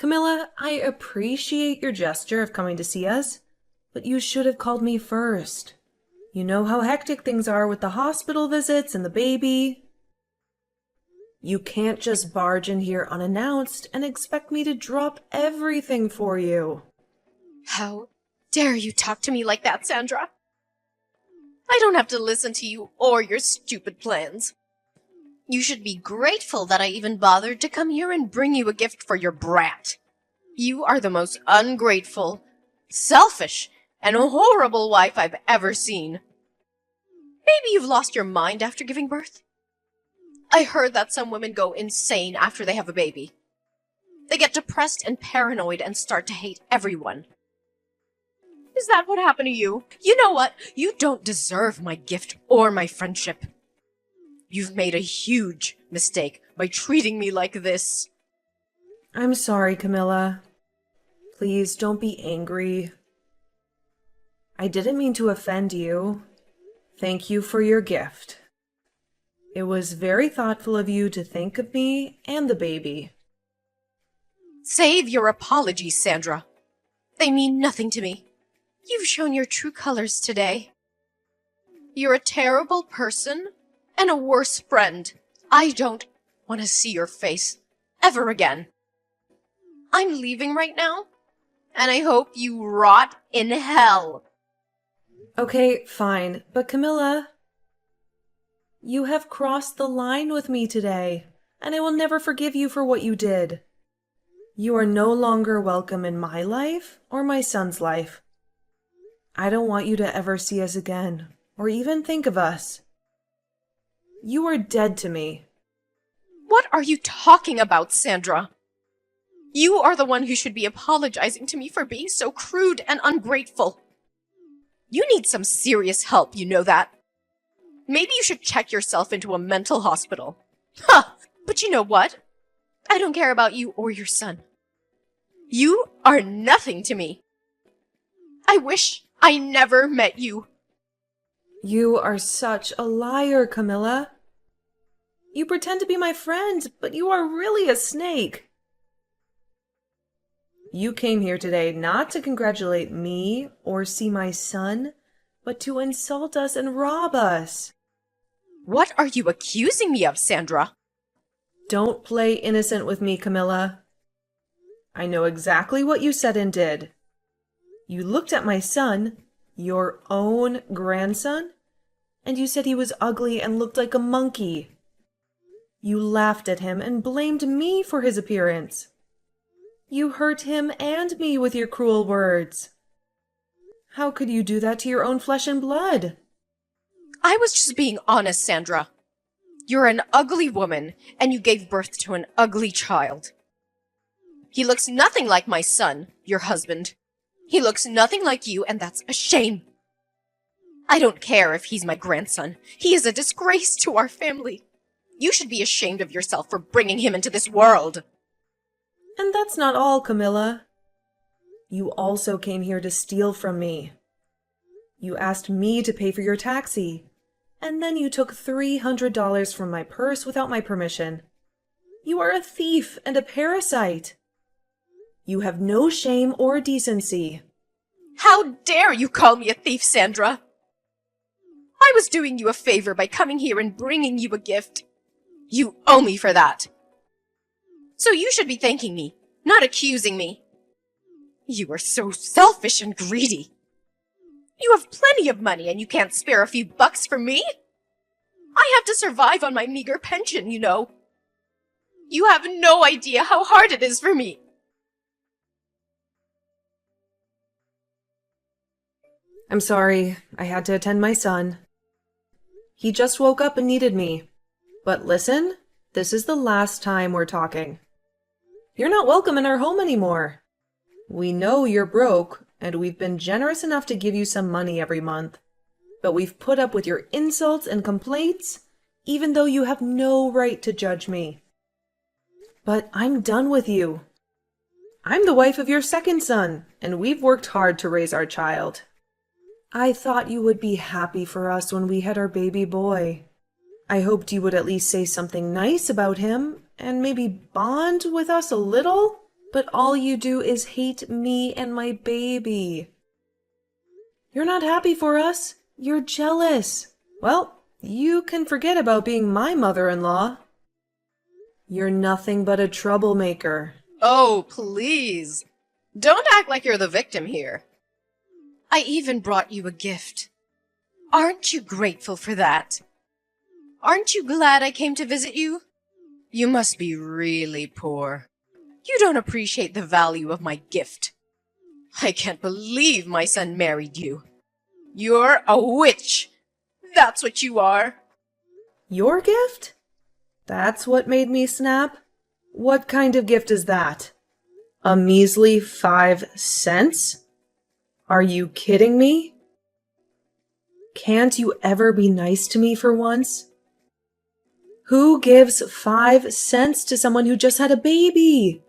Camilla, I appreciate your gesture of coming to see us, but you should have called me first. You know how hectic things are with the hospital visits and the baby. You can't just barge in here unannounced and expect me to drop everything for you. How dare you talk to me like that, Sandra? I don't have to listen to you or your stupid plans. You should be grateful that I even bothered to come here and bring you a gift for your brat. You are the most ungrateful, selfish, and horrible wife I've ever seen. Maybe you've lost your mind after giving birth? I heard that some women go insane after they have a baby. They get depressed and paranoid and start to hate everyone. Is that what happened to you? You know what? You don't deserve my gift or my friendship. You've made a huge mistake by treating me like this. I'm sorry, Camilla. Please don't be angry. I didn't mean to offend you. Thank you for your gift. It was very thoughtful of you to think of me and the baby. Save your apologies, Sandra. They mean nothing to me. You've shown your true colors today. You're a terrible person and a worse friend. I don't want to see your face ever again. I'm leaving right now, and I hope you rot in hell. Okay, fine. But Camilla, you have crossed the line with me today, and I will never forgive you for what you did. You are no longer welcome in my life or my son's life. I don't want you to ever see us again, or even think of us. You are dead to me. What are you talking about, Sandra? You are the one who should be apologizing to me for being so crude and ungrateful. You need some serious help, you know that. Maybe you should check yourself into a mental hospital. Huh, but you know what? I don't care about you or your son. You are nothing to me. I wish I never met you. You are such a liar, Camilla. You pretend to be my friend, but you are really a snake. You came here today not to congratulate me or see my son, but to insult us and rob us. What are you accusing me of, Sandra? Don't play innocent with me, Camilla. I know exactly what you said and did. You looked at my son, your own grandson, and you said he was ugly and looked like a monkey. You laughed at him and blamed me for his appearance. You hurt him and me with your cruel words. How could you do that to your own flesh and blood? I was just being honest, Sandra. You're an ugly woman, and you gave birth to an ugly child. He looks nothing like my son, your husband. He looks nothing like you, and that's a shame. I don't care if he's my grandson. He is a disgrace to our family. You should be ashamed of yourself for bringing him into this world. And that's not all, Camilla. You also came here to steal from me. You asked me to pay for your taxi, and then you took $300 from my purse without my permission. You are a thief and a parasite. You have no shame or decency. How dare you call me a thief, Sandra? I was doing you a favor by coming here and bringing you a gift. You owe me for that. So you should be thanking me, not accusing me. You are so selfish and greedy. You have plenty of money and you can't spare a few bucks for me. I have to survive on my meager pension, you know. You have no idea how hard it is for me. I'm sorry, I had to attend my son. He just woke up and needed me. But listen, this is the last time we're talking. You're not welcome in our home anymore. We know you're broke, and we've been generous enough to give you some money every month. But we've put up with your insults and complaints, even though you have no right to judge me. But I'm done with you. I'm the wife of your second son, and we've worked hard to raise our child. I thought you would be happy for us when we had our baby boy. I hoped you would at least say something nice about him, and maybe bond with us a little. But all you do is hate me and my baby. You're not happy for us. You're jealous. Well, you can forget about being my mother-in-law. You're nothing but a troublemaker. Oh, please. Don't act like you're the victim here. I even brought you a gift. Aren't you grateful for that? Aren't you glad I came to visit you? You must be really poor. You don't appreciate the value of my gift. I can't believe my son married you. You're a witch. That's what you are. Your gift? That's what made me snap? What kind of gift is that? A measly 5 cents? Are you kidding me? Can't you ever be nice to me for once? Who gives 5 cents to someone who just had a baby?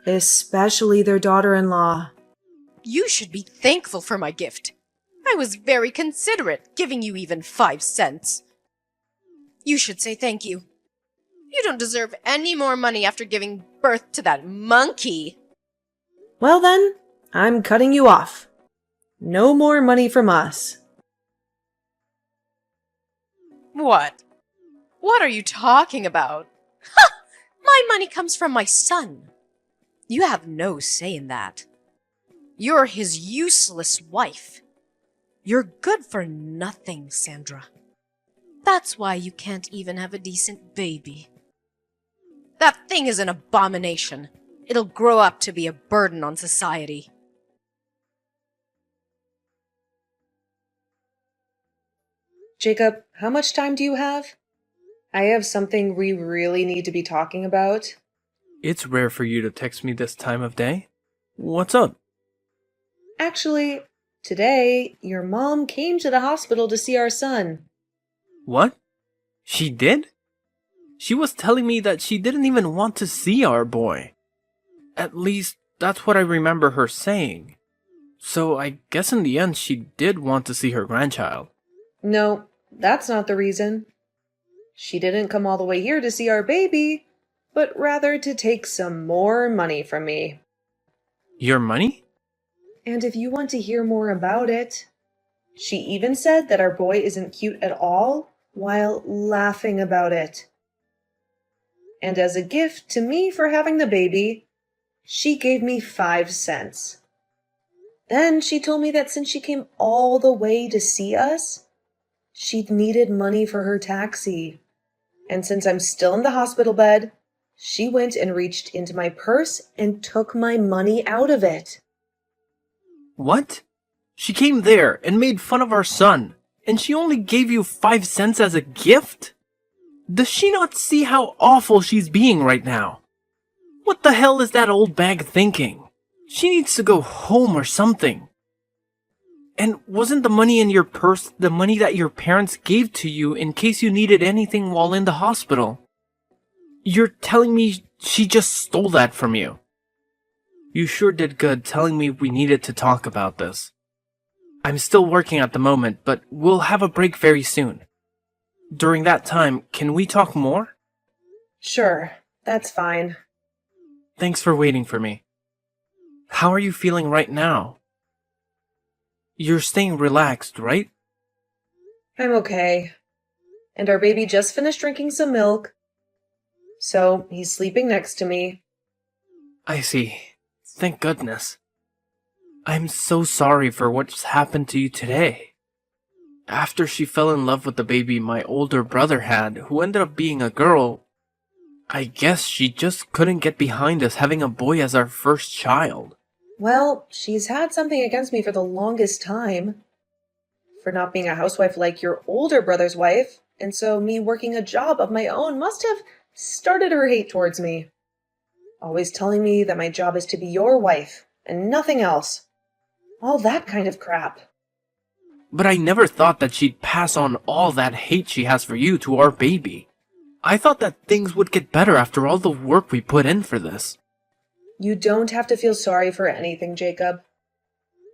Especially their daughter-in-law. You should be thankful for my gift. I was very considerate, giving you even 5 cents. You should say thank you. You don't deserve any more money after giving birth to that monkey. Well then, I'm cutting you off. No more money from us. What? What are you talking about? Ha! My money comes from my son. You have no say in that. You're his useless wife. You're good for nothing, Sandra. That's why you can't even have a decent baby. That thing is an abomination. It'll grow up to be a burden on society. Jacob, how much time do you have? I have something we really need to be talking about. It's rare for you to text me this time of day. What's up? Actually, today, your mom came to the hospital to see our son. What? She did? She was telling me that she didn't even want to see our boy. At least, that's what I remember her saying. So I guess in the end she did want to see her grandchild. No, that's not the reason. She didn't come all the way here to see our baby, but rather to take some more money from me. Your money? And if you want to hear more about it, she even said that our boy isn't cute at all while laughing about it. And as a gift to me for having the baby, she gave me 5 cents. Then she told me that since she came all the way to see us, she'd needed money for her taxi. And since I'm still in the hospital bed, she went and reached into my purse and took my money out of it. What? She came there and made fun of our son, and she only gave you 5 cents as a gift? Does she not see how awful she's being right now? What the hell is that old bag thinking? She needs to go home or something. And wasn't the money in your purse the money that your parents gave to you in case you needed anything while in the hospital? You're telling me she just stole that from you? You sure did good telling me we needed to talk about this. I'm still working at the moment, but we'll have a break very soon. During that time, can we talk more? Sure, that's fine. Thanks for waiting for me. How are you feeling right now? You're staying relaxed, right? I'm okay. And our baby just finished drinking some milk, so he's sleeping next to me. I see. Thank goodness. I'm so sorry for what's happened to you today. After she fell in love with the baby my older brother had, who ended up being a girl, I guess she just couldn't get behind us having a boy as our first child. Well, she's had something against me for the longest time. For not being a housewife like your older brother's wife, and so me working a job of my own must have started her hate towards me. Always telling me that my job is to be your wife, and nothing else. All that kind of crap. But I never thought that she'd pass on all that hate she has for you to our baby. I thought that things would get better after all the work we put in for this. You don't have to feel sorry for anything, Jacob.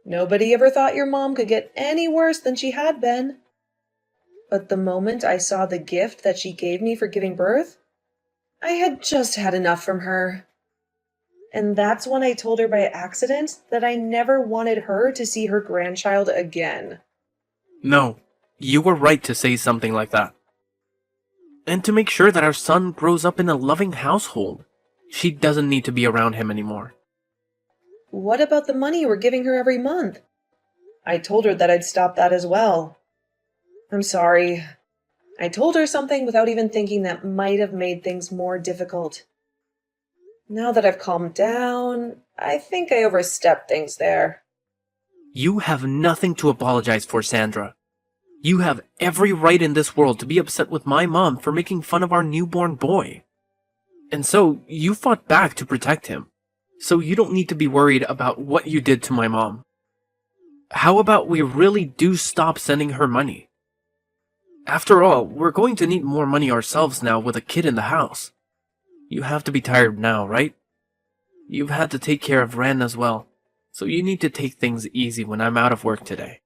Nobody ever thought your mom could get any worse than she had been. But the moment I saw the gift that she gave me for giving birth, I had just had enough from her. And that's when I told her by accident that I never wanted her to see her grandchild again. No, you were right to say something like that. And to make sure that our son grows up in a loving household. She doesn't need to be around him anymore. What about the money we're giving her every month? I told her that I'd stop that as well. I'm sorry. I told her something without even thinking that might have made things more difficult. Now that I've calmed down, I think I overstepped things there. You have nothing to apologize for, Sandra. You have every right in this world to be upset with my mom for making fun of our newborn boy. And so, you fought back to protect him. So you don't need to be worried about what you did to my mom. How about we really do stop sending her money? After all, we're going to need more money ourselves now with a kid in the house. You have to be tired now, right? You've had to take care of Ren as well, so you need to take things easy when I'm out of work today.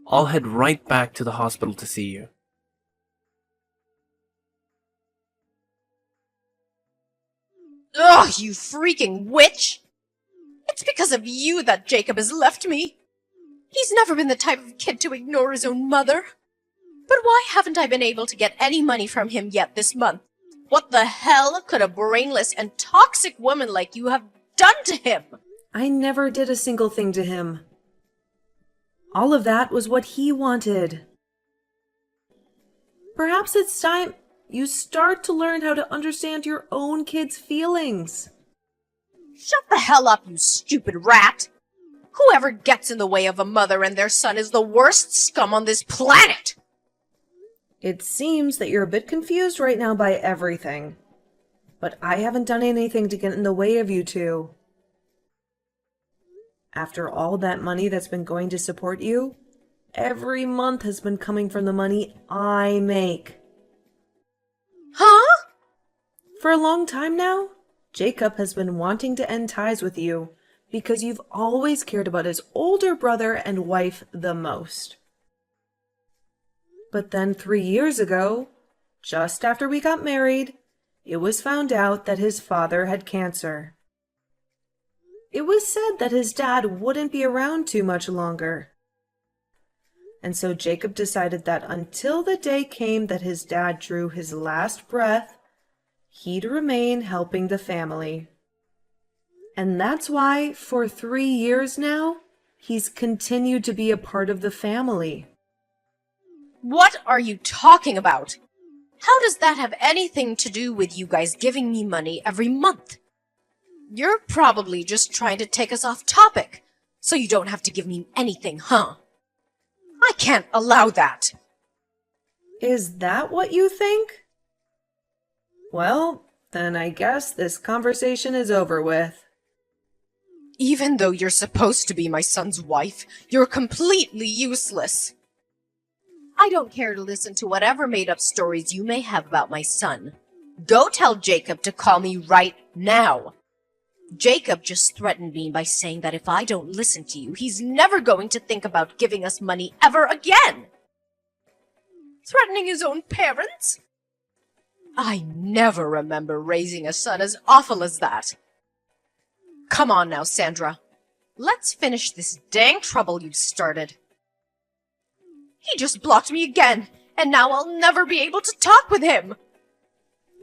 I'll head right back to the hospital to see you. Ugh, you freaking witch! It's because of you that Jacob has left me. He's never been the type of kid to ignore his own mother. But why haven't I been able to get any money from him yet this month? What the hell could a brainless and toxic woman like you have done to him? I never did a single thing to him. All of that was what he wanted. Perhaps it's time you start to learn how to understand your own kid's feelings. Shut the hell up, you stupid rat! Whoever gets in the way of a mother and their son is the worst scum on this planet! It seems that you're a bit confused right now by everything. But I haven't done anything to get in the way of you two. After all that money that's been going to support you, every month has been coming from the money I make. Huh? For a long time now, Jacob has been wanting to end ties with you because you've always cared about his older brother and wife the most. But then 3 years ago, just after we got married, it was found out that his father had cancer. It was said that his dad wouldn't be around too much longer. And so Jacob decided that until the day came that his dad drew his last breath, he'd remain helping the family. And that's why, for 3 years now, he's continued to be a part of the family. What are you talking about? How does that have anything to do with you guys giving me money every month? You're probably just trying to take us off topic, so you don't have to give me anything, huh? I can't allow that. Is that what you think? Well, then I guess this conversation is over with. Even though you're supposed to be my son's wife, you're completely useless. I don't care to listen to whatever made-up stories you may have about my son. Go tell Jacob to call me right now. Jacob just threatened me by saying that if I don't listen to you, he's never going to think about giving us money ever again. Threatening his own parents? I never remember raising a son as awful as that. Come on now, Sandra. Let's finish this dang trouble you've started. He just blocked me again, and now I'll never be able to talk with him.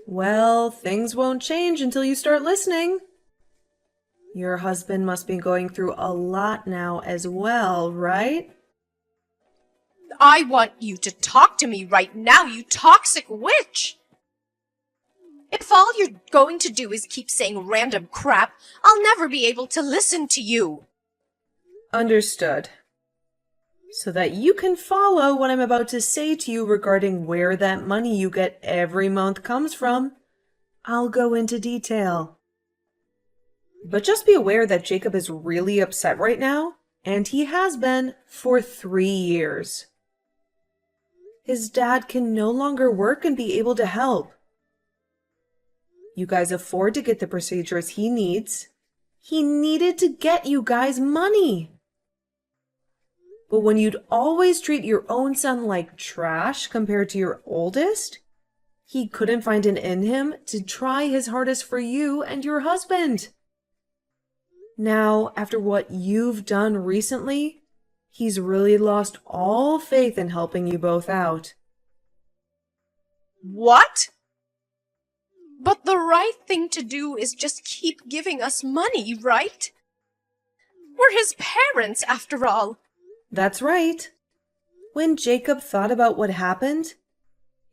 Well, things won't change until you start listening. Your husband must be going through a lot now as well, right? I want you to talk to me right now, you toxic witch! If all you're going to do is keep saying random crap, I'll never be able to listen to you. Understood. So that you can follow what I'm about to say to you regarding where that money you get every month comes from, I'll go into detail. But just be aware that Jacob is really upset right now, and he has been for 3 years. His dad can no longer work and be able to help. You guys afford to get the procedures he needs. He needed to get you guys money. But when you'd always treat your own son like trash compared to your oldest, he couldn't find it in him to try his hardest for you and your husband. Now, after what you've done recently, he's really lost all faith in helping you both out. What? But the right thing to do is just keep giving us money, right? We're his parents, after all. That's right. When Jacob thought about what happened,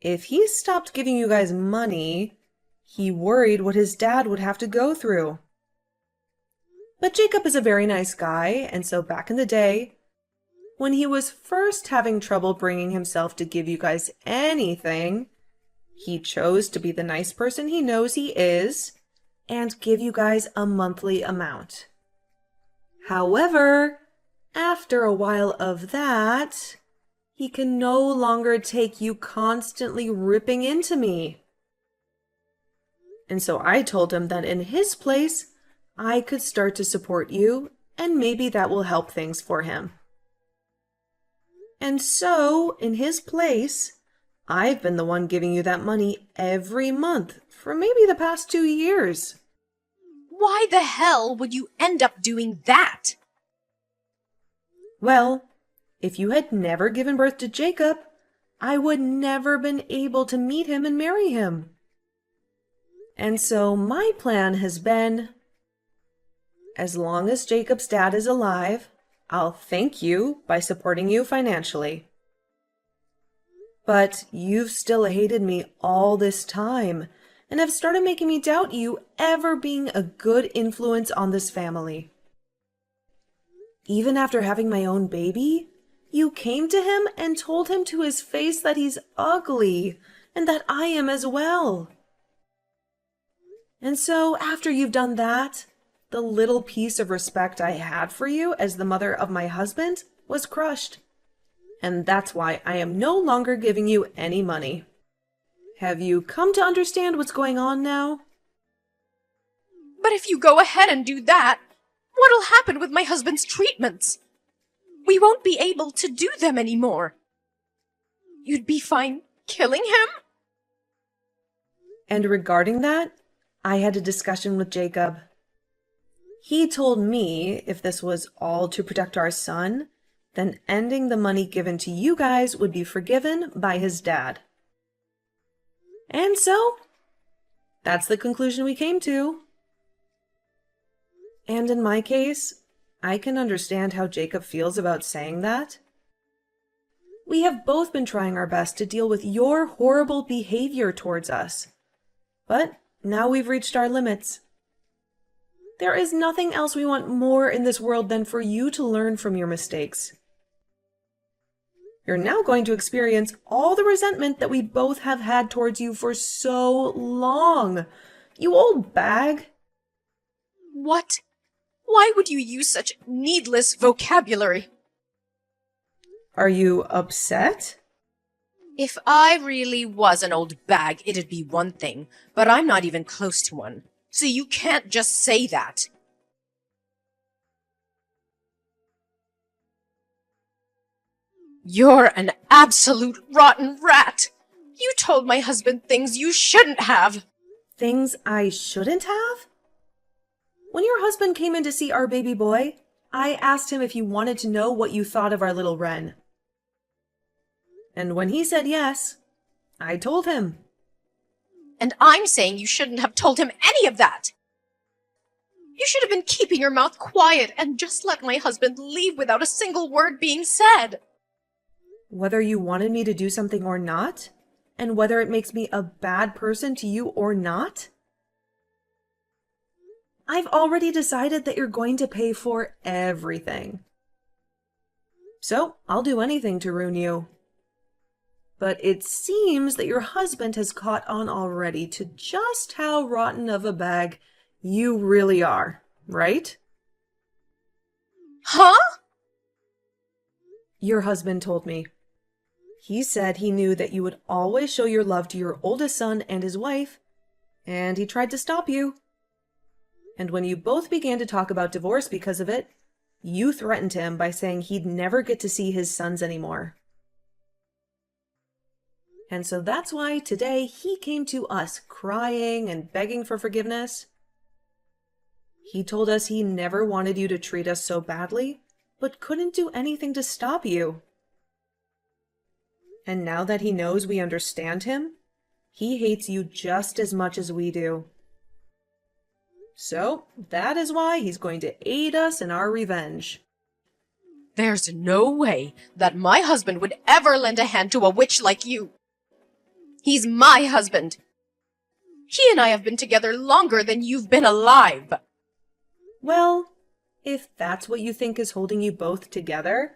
if he stopped giving you guys money, he worried what his dad would have to go through. But Jacob is a very nice guy, and so back in the day, when he was first having trouble bringing himself to give you guys anything, he chose to be the nice person he knows he is and give you guys a monthly amount. However, after a while of that, he can no longer take you constantly ripping into me. And so I told him that in his place, I could start to support you, and maybe that will help things for him. And so, in his place, I've been the one giving you that money every month for maybe the past 2 years. Why the hell would you end up doing that? Well, if you had never given birth to Jacob, I would never been able to meet him and marry him. And so my plan has been, as long as Jacob's dad is alive, I'll thank you by supporting you financially. But you've still hated me all this time and have started making me doubt you ever being a good influence on this family. Even after having my own baby, you came to him and told him to his face that he's ugly and that I am as well. And so after you've done that, the little piece of respect I had for you as the mother of my husband was crushed. And that's why I am no longer giving you any money. Have you come to understand what's going on now? But if you go ahead and do that, what'll happen with my husband's treatments? We won't be able to do them anymore. You'd be fine killing him? And regarding that, I had a discussion with Jacob. He told me if this was all to protect our son, then ending the money given to you guys would be forgiven by his dad. And so, that's the conclusion we came to. And in my case, I can understand how Jacob feels about saying that. We have both been trying our best to deal with your horrible behavior towards us. But now we've reached our limits. There is nothing else we want more in this world than for you to learn from your mistakes. You're now going to experience all the resentment that we both have had towards you for so long. You old bag. What? Why would you use such needless vocabulary? Are you upset? If I really was an old bag, it'd be one thing, but I'm not even close to one. So you can't just say that. You're an absolute rotten rat! You told my husband things you shouldn't have! Things I shouldn't have? When your husband came in to see our baby boy, I asked him if he wanted to know what you thought of our little Wren. And when he said yes, I told him. And I'm saying you shouldn't have told him any of that! You should have been keeping your mouth quiet and just let my husband leave without a single word being said! Whether you wanted me to do something or not, and whether it makes me a bad person to you or not, I've already decided that you're going to pay for everything. So I'll do anything to ruin you. But it seems that your husband has caught on already to just how rotten of a bag you really are, right? Huh? Your husband told me. He said he knew that you would always show your love to your oldest son and his wife, and he tried to stop you. And when you both began to talk about divorce because of it, you threatened him by saying he'd never get to see his sons anymore. And so that's why today he came to us crying and begging for forgiveness. He told us he never wanted you to treat us so badly, but couldn't do anything to stop you. And now that he knows we understand him, he hates you just as much as we do. So, that is why he's going to aid us in our revenge. There's no way that my husband would ever lend a hand to a witch like you. He's my husband. He and I have been together longer than you've been alive. Well, if that's what you think is holding you both together,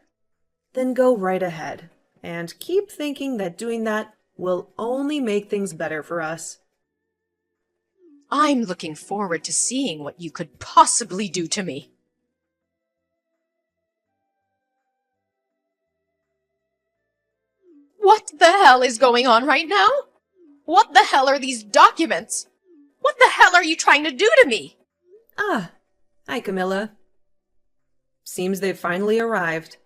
then go right ahead and keep thinking that doing that will only make things better for us. I'm looking forward to seeing what you could possibly do to me. What the hell is going on right now? What the hell are these documents? What the hell are you trying to do to me? Ah, hi Camilla. Seems they've finally arrived.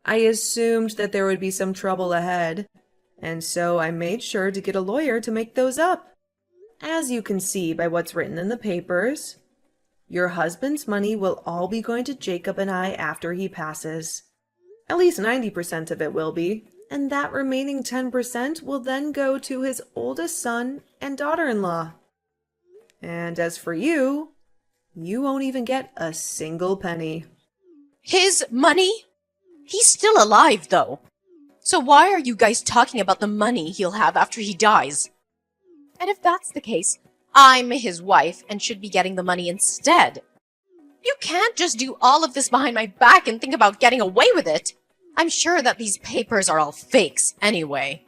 I assumed that there would be some trouble ahead, and so I made sure to get a lawyer to make those up. As you can see by what's written in the papers, your husband's money will all be going to Jacob and I after he passes. At least 90% of it will be, and that remaining 10% will then go to his oldest son and daughter-in-law. And as for you, you won't even get a single penny. His money? He's still alive, though. So why are you guys talking about the money he'll have after he dies? And if that's the case, I'm his wife and should be getting the money instead. You can't just do all of this behind my back and think about getting away with it. I'm sure that these papers are all fakes anyway.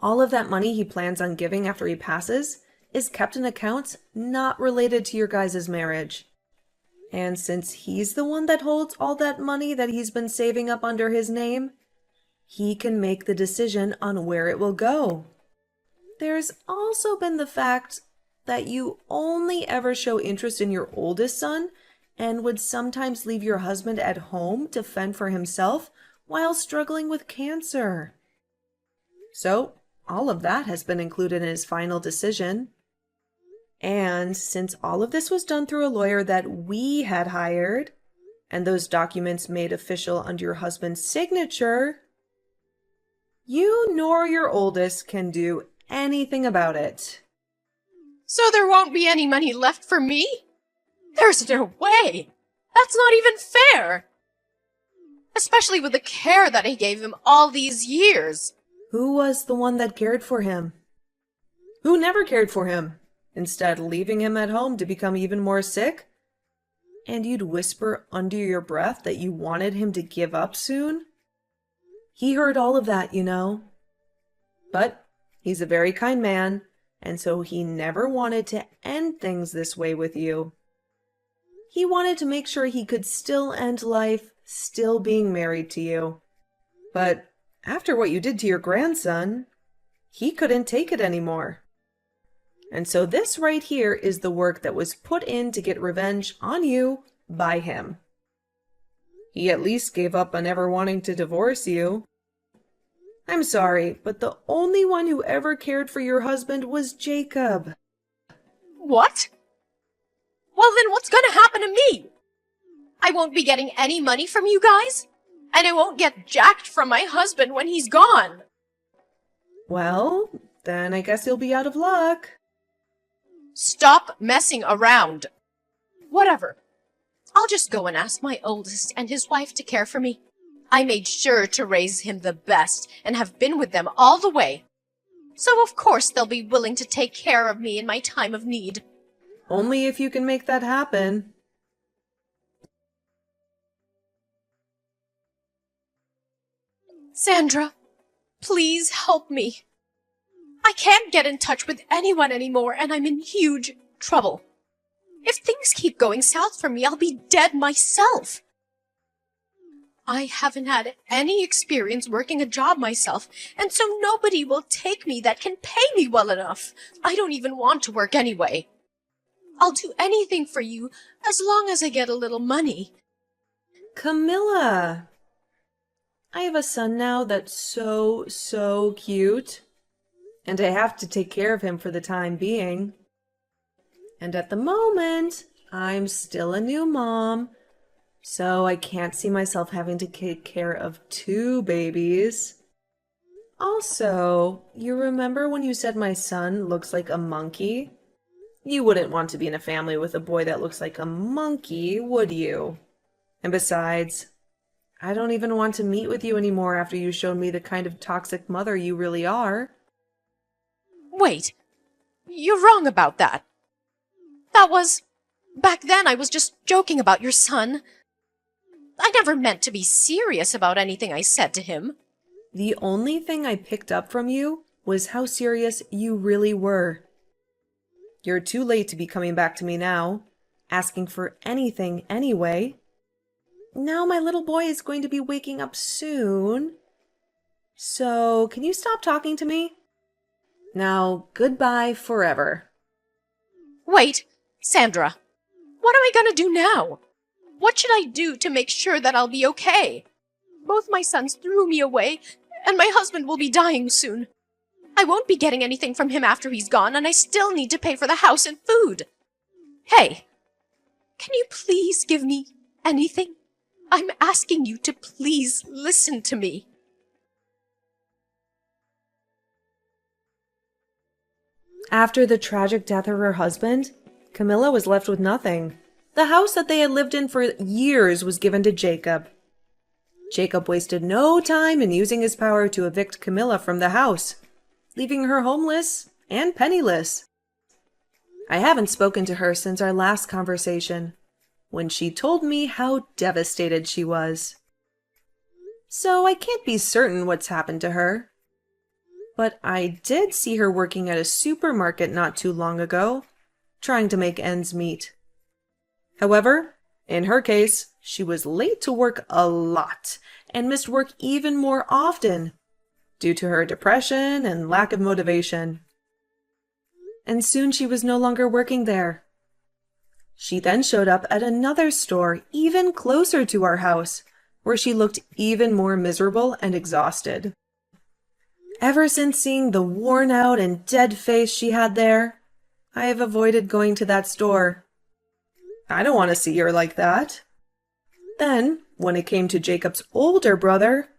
All of that money he plans on giving after he passes is kept in accounts not related to your guys' marriage. And since he's the one that holds all that money that he's been saving up under his name, he can make the decision on where it will go. There's also been the fact that you only ever show interest in your oldest son and would sometimes leave your husband at home to fend for himself while struggling with cancer. So, all of that has been included in his final decision. And since all of this was done through a lawyer that we had hired, and those documents made official under your husband's signature, you nor your oldest can do anything about it. So there won't be any money left for me? There's no way! That's not even fair! Especially with the care that I gave him all these years. Who was the one that cared for him? Who never cared for him, instead leaving him at home to become even more sick? And you'd whisper under your breath that you wanted him to give up soon? He heard all of that, you know. But he's a very kind man, and so he never wanted to end things this way with you. He wanted to make sure he could still end life still being married to you. But after what you did to your grandson, he couldn't take it anymore. And so this right here is the work that was put in to get revenge on you by him. He at least gave up on ever wanting to divorce you. I'm sorry, but the only one who ever cared for your husband was Jacob. What? Well, then what's gonna happen to me? I won't be getting any money from you guys? And I won't get jacked from my husband when he's gone. Well, then I guess you'll be out of luck. Stop messing around. Whatever. I'll just go and ask my oldest and his wife to care for me. I made sure to raise him the best and have been with them all the way. So of course they'll be willing to take care of me in my time of need. Only if you can make that happen. Sandra, please help me. I can't get in touch with anyone anymore and I'm in huge trouble. If things keep going south for me, I'll be dead myself. I haven't had any experience working a job myself, and so nobody will take me that can pay me well enough. I don't even want to work anyway. I'll do anything for you as long as I get a little money. Camilla! I have a son now that's so cute. And I have to take care of him for the time being. And at the moment, I'm still a new mom, so I can't see myself having to take care of two babies. Also, you remember when you said my son looks like a monkey? You wouldn't want to be in a family with a boy that looks like a monkey, would you? And besides, I don't even want to meet with you anymore after you showed me the kind of toxic mother you really are. Wait, you're wrong about that. Back then I was just joking about your son. I never meant to be serious about anything I said to him. The only thing I picked up from you was how serious you really were. You're too late to be coming back to me now, asking for anything anyway. Now my little boy is going to be waking up soon. So, can you stop talking to me? Now, goodbye forever. Wait, Sandra, what am I gonna do now? What should I do to make sure that I'll be okay? Both my sons threw me away, and my husband will be dying soon. I won't be getting anything from him after he's gone, and I still need to pay for the house and food. Hey, can you please give me anything? I'm asking you to please listen to me. After the tragic death of her husband, Camilla was left with nothing. The house that they had lived in for years was given to Jacob. Jacob wasted no time in using his power to evict Camilla from the house, leaving her homeless and penniless. I haven't spoken to her since our last conversation, when she told me how devastated she was. So I can't be certain what's happened to her. But I did see her working at a supermarket not too long ago, trying to make ends meet. However, in her case, she was late to work a lot and missed work even more often due to her depression and lack of motivation. And soon she was no longer working there. She then showed up at another store even closer to our house, where she looked even more miserable and exhausted. Ever since seeing the worn out and dead face she had there, I have avoided going to that store. I don't want to see her like that. Then, when it came to Jacob's older brother,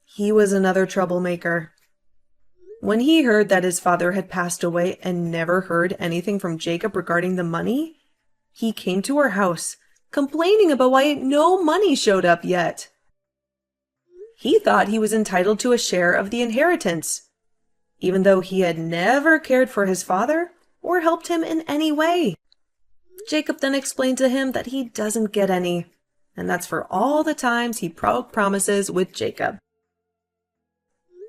he was another troublemaker. When he heard that his father had passed away and never heard anything from Jacob regarding the money, he came to our house, complaining about why no money showed up yet. He thought he was entitled to a share of the inheritance, even though he had never cared for his father or helped him in any way. Jacob then explained to him that he doesn't get any, and that's for all the times he broke promises with Jacob.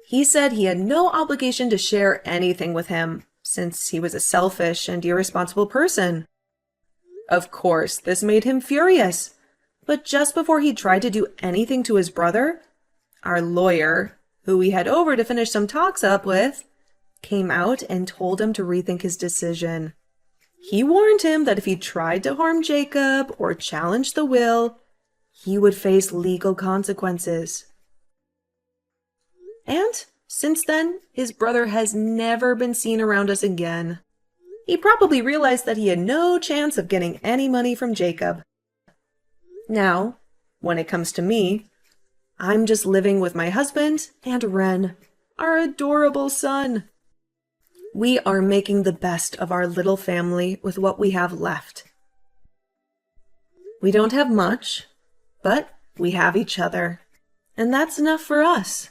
He said he had no obligation to share anything with him, since he was a selfish and irresponsible person. Of course, this made him furious, but just before he tried to do anything to his brother, our lawyer, who we had over to finish some talks up with, came out and told him to rethink his decision. He warned him that if he tried to harm Jacob or challenge the will, he would face legal consequences. And since then, his brother has never been seen around us again. He probably realized that he had no chance of getting any money from Jacob. Now, when it comes to me, I'm just living with my husband and Ren, our adorable son. We are making the best of our little family with what we have left. We don't have much, but we have each other, and that's enough for us.